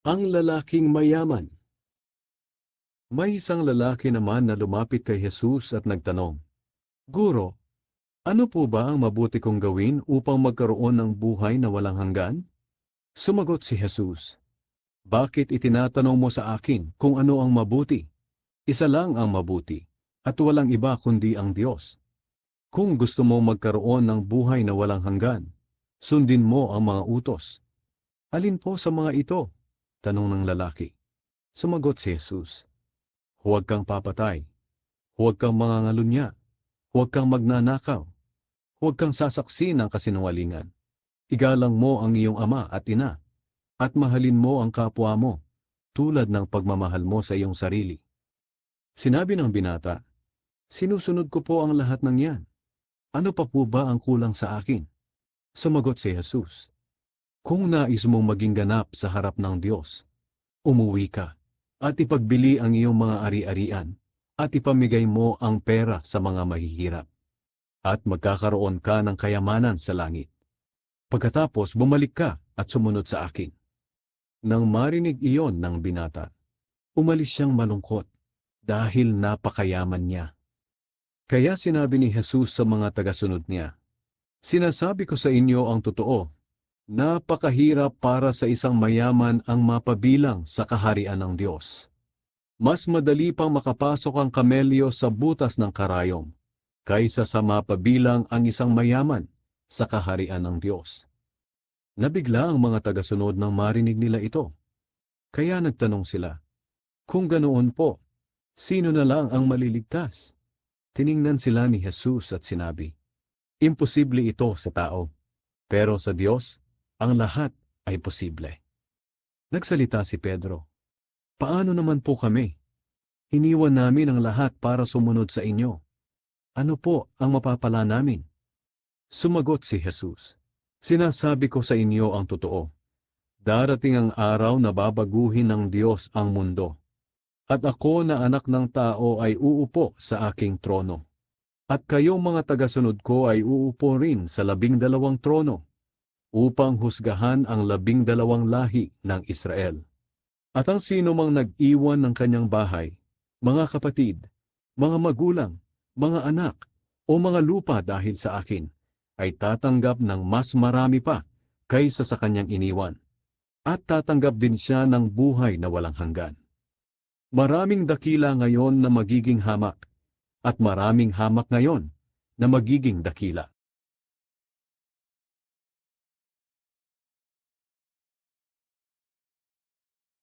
Ang lalaking mayaman. May isang lalaki naman na lumapit kay Jesus at nagtanong, Guro, ano po ba ang mabuti kong gawin upang magkaroon ng buhay na walang hanggan? Sumagot si Jesus, Bakit itinatanong mo sa akin kung ano ang mabuti? Isa lang ang mabuti, at walang iba kundi ang Diyos. Kung gusto mo magkaroon ng buhay na walang hanggan, sundin mo ang mga utos. Alin po sa mga ito? Tanong ng lalaki. Sumagot si Jesus, Huwag kang papatay, huwag kang mangangalunya, huwag kang magnanakaw, huwag kang sasaksi ng kasinungalingan. Igalang mo ang iyong ama at ina, at mahalin mo ang kapwa mo, tulad ng pagmamahal mo sa iyong sarili. Sinabi ng binata, Sinusunod ko po ang lahat ng yan. Ano pa po ba ang kulang sa akin? Sumagot si Jesus, Kung nais mong maging ganap sa harap ng Diyos, umuwi ka, at ipagbili ang iyong mga ari-arian, at ipamigay mo ang pera sa mga mahihirap, at magkakaroon ka ng kayamanan sa langit. Pagkatapos bumalik ka at sumunod sa akin. Nang marinig iyon ng binata, umalis siyang malungkot, dahil napakayaman niya. Kaya sinabi ni Jesus sa mga tagasunod niya, Sinasabi ko sa inyo ang totoo, napakahirap para sa isang mayaman ang mapabilang sa kaharian ng Diyos. Mas madali pang makapasok ang kamelyo sa butas ng karayom, kaysa sa mapabilang ang isang mayaman sa kaharian ng Diyos. Nabigla ang mga tagasunod nang marinig nila ito. Kaya nagtanong sila, Kung ganoon po, sino na lang ang maliligtas? Tiningnan sila ni Jesus at sinabi, Imposible ito sa tao, pero sa Diyos, ang lahat ay posible. Nagsalita si Pedro, Paano naman po kami? Iniwan namin ang lahat para sumunod sa inyo. Ano po ang mapapala namin? Sumagot si Jesus, Sinasabi ko sa inyo ang totoo. Darating ang araw na babaguhin ng Diyos ang mundo. At ako na anak ng tao ay uupo sa aking trono. At kayong mga tagasunod ko ay uupo rin sa 12 trono, upang husgahan ang 12 lahi ng Israel. At ang sino mang nag-iwan ng kanyang bahay, mga kapatid, mga magulang, mga anak, o mga lupa dahil sa akin, ay tatanggap ng mas marami pa kaysa sa kanyang iniwan. At tatanggap din siya ng buhay na walang hanggan. Maraming dakila ngayon na magiging hamak, at maraming hamak ngayon na magiging dakila.